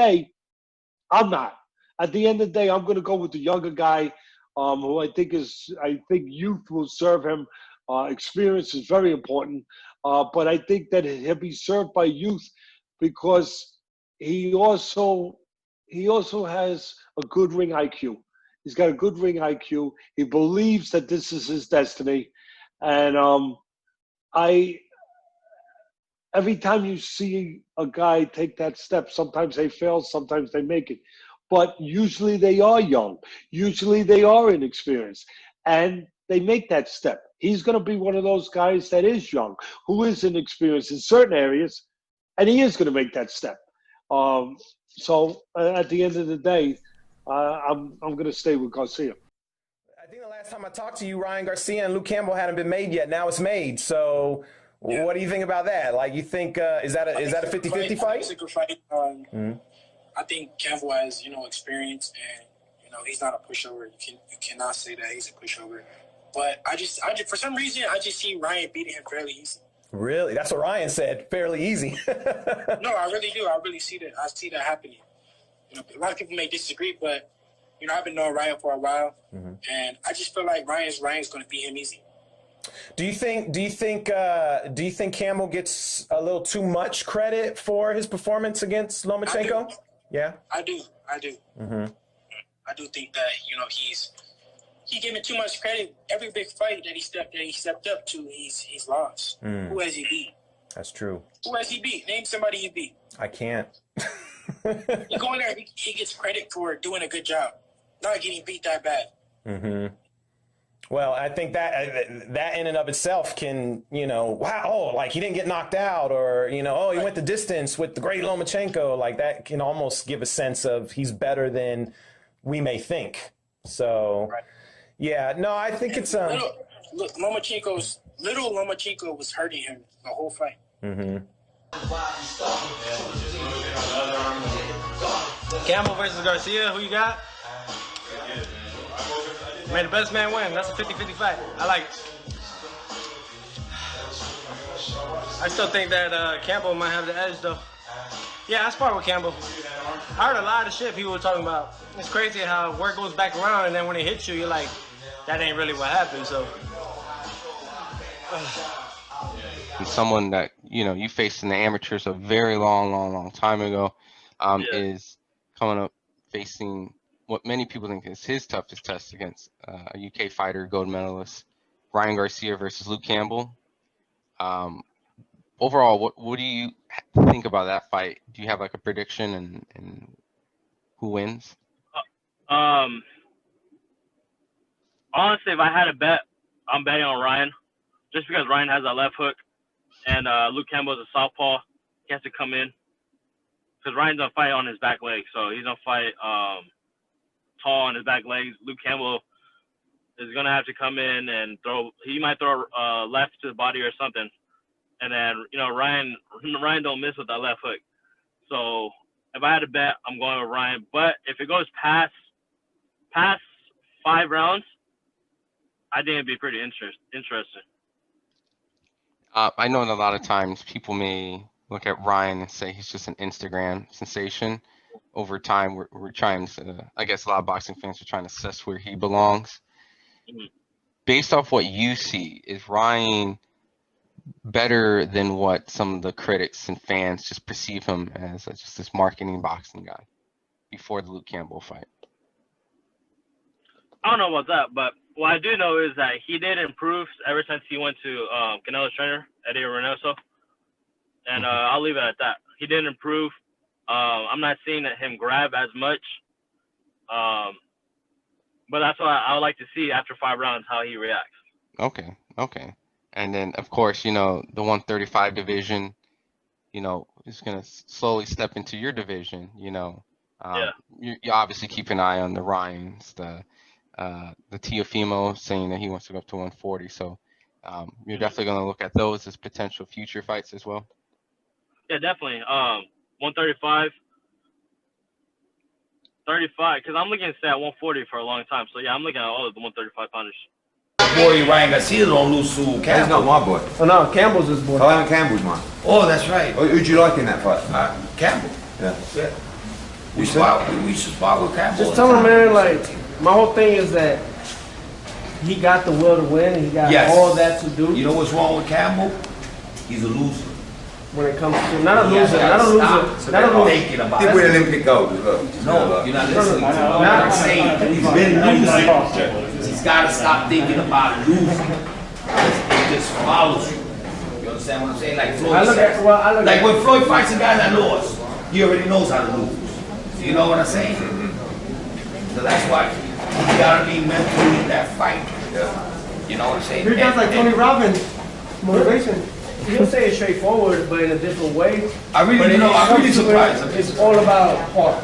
day, I'm not. At the end of the day, I'm going to go with the younger guy, who I think youth will serve him. Experience is very important, but I think that he'll be served by youth because he also has a good ring IQ. He's got a good ring IQ. He believes that this is his destiny, and every time you see a guy take that step, sometimes they fail, sometimes they make it, but usually they are young. Usually they are inexperienced, and they make that step. He's going to be one of those guys that is young, who is inexperienced in certain areas, and he is going to make that step. So at the end of the day, I'm going to stay with Garcia. I think the last time I talked to you, Ryan Garcia and Luke Campbell hadn't been made yet. Now it's made. So what do you think about that? Like, you think is that a 50-50 fight? I think Campbell has experience, and he's not a pushover. You cannot say that he's a pushover. But I just for some reason I just see Ryan beating him fairly easy. Really? That's what Ryan said. Fairly easy. No, I really do. I really see that. I see that happening. A lot of people may disagree, but I've been knowing Ryan for a while, and I just feel like Ryan's going to beat him easy. Do you think Campbell gets a little too much credit for his performance against Lomachenko? Yeah, I do. I do think that he's giving too much credit. Every big fight that he stepped up to, he's lost. Who has he beat? That's true. Who has he beat? Name somebody he beat. I can't. You go in there, he gets credit for doing a good job, not getting beat that bad. Well, I think that in and of itself can, like he didn't get knocked out, or, he went the distance with the great Lomachenko. Like, that can almost give a sense of he's better than we may think. So, yeah, no, I think it's Lomachenko was hurting him the whole fight. Campbell versus Garcia, who you got? May the best man win. That's a 50-50 fight. I like it. I still think that Campbell might have the edge, though. Yeah, I spar with Campbell. I heard a lot of shit people were talking about. It's crazy how word goes back around, and then when it hits you, you're like, that ain't really what happened, so. And someone that, you faced in the amateurs a very long time ago is coming up facing what many people think is his toughest test against a UK fighter, gold medalist, Ryan Garcia versus Luke Campbell. Overall, what do you think about that fight? Do you have like a prediction and who wins? Honestly, if I had a bet, I'm betting on Ryan, just because Ryan has a left hook and Luke Campbell is a southpaw. He has to come in because Ryan's gonna fight on his back leg, so he's gonna fight tall on his back legs. Luke Campbell is gonna have to come in and throw. He might throw left to the body or something, and then Ryan don't miss with that left hook. So if I had to bet, I'm going with Ryan. But if it goes past 5 rounds, I think it'd be pretty interesting. I know that a lot of times people may look at Ryan and say he's just an Instagram sensation. Over time, we're trying to, I guess a lot of boxing fans are trying to assess where he belongs. Based off what you see, is Ryan better than what some of the critics and fans just perceive him as, just this marketing boxing guy before the Luke Campbell fight? I don't know about that, but what I do know is that he did improve ever since he went to Canelo's trainer, Eddie Reynoso. And I'll leave it at that. He did improve. I'm not seeing him grab as much. But that's what I would like to see after 5 rounds, how he reacts. Okay. And then, of course, the 135 division, is going to slowly step into your division, You obviously keep an eye on the Ryans, the Teofimo saying that he wants to go up to 140. So you're definitely going to look at those as potential future fights as well. Yeah, definitely. 135, 35, because I'm looking to stay at 140 for a long time. So, yeah, I'm looking at all of the 135 pounders. Boy, Ryan Garcia don't lose to Campbell. He's not my boy. Oh, no, Campbell's his boy. Campbell's mine. Oh, that's right. Who'd you like in that fight? Campbell. Yeah. We should spar with Campbell. Just tell him, man, like, my whole thing is that he got the will to win and he got all that to do. You know what's wrong with Campbell? He's a loser. When it comes to, not a loser. Thinking about He win Olympic gold. No, you're not listening to me. I'm saying he's been losing. He's got to stop thinking about losing. It just follows you. You understand what I'm saying? Like Floyd said. Like when Floyd fights a guy that lost, he already knows how to lose. You know what I'm saying? So that's why you got to be mentally in that fight. You know what I'm saying? You're just like Tony Robbins, motivation. He'll say it straightforward, but in a different way. I'm really surprised. It's all about heart.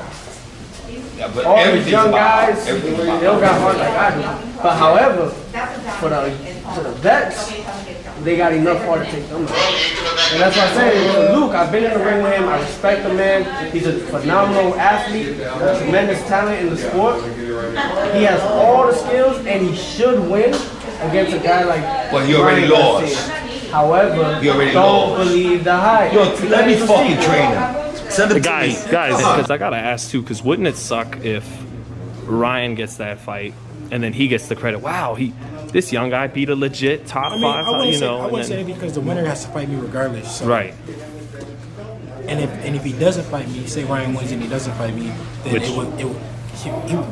Yeah, but all these young guys, they don't got heart like I do. But however, for the vets, they got enough heart to take them out. And that's what I say. Luke, I've been in the ring with him. I respect the man. He's a phenomenal athlete, a tremendous talent in the sport. He has all the skills, and he should win against a guy like. Well, he already lost. However, don't believe the hype. Yo, let me fucking train him. Send him guys, because I gotta ask too, because wouldn't it suck if Ryan gets that fight and then he gets the credit? Wow, this young guy beat a legit top 5. I wouldn't say that because the winner has to fight me regardless. So. Right. And if he doesn't fight me, say Ryan wins and he doesn't fight me, then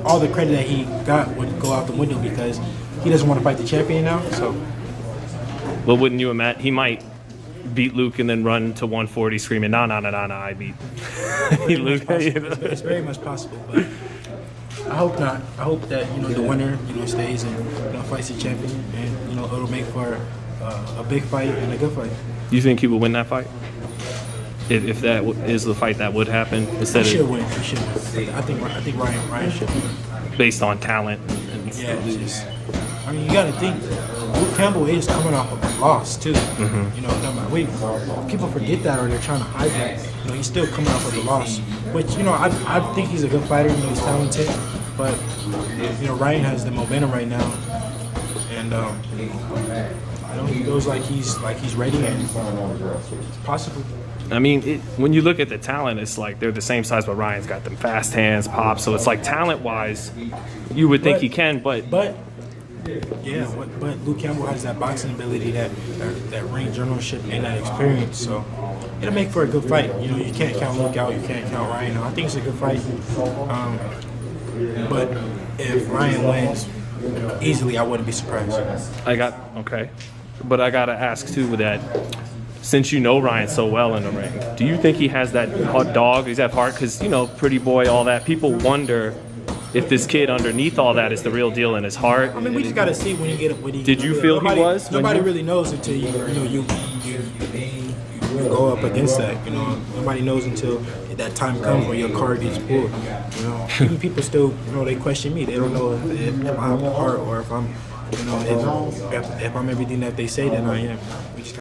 all the credit that he got would go out the window because he doesn't want to fight the champion now. So. Well, wouldn't you imagine he might beat Luke and then run to 140 screaming, no, I beat Luke. It's very much possible, but I hope not. I hope that, the winner, stays and, fights the champion and, it'll make for a big fight and a good fight. You think he will win that fight? If that is the fight that would happen? He should win. He should win. I think Ryan should win. Based on talent. Yeah, you got to think, Luke Campbell is coming off of a loss too. People forget that or they're trying to hide that. He's still coming off of a loss, which I think he's a good fighter. He's talented, but Ryan has the momentum right now, and he feels like he's ready and it's possible. I mean, when you look at the talent, it's like they're the same size, but Ryan's got them fast hands, pop. So it's like talent-wise, you would think he can, but Luke Campbell has that boxing ability, that ring journalship, and that experience. So it'll make for a good fight. You can't count Luke out, you can't count Ryan out. I think it's a good fight. But if Ryan wins easily, I wouldn't be surprised. But I gotta ask too that. Since you know Ryan so well in the ring, do you think he has that hot dog? He's that heart? Because, pretty boy, all that. People wonder if this kid underneath all that is the real deal in his heart. I mean, we just got to see when you get up. Did you feel he was? Nobody really knows until you go up against that. Nobody knows until that time comes when your card gets pulled. Even people still, they question me. They don't know if I'm the heart or if I'm, if I'm everything that they say that I am.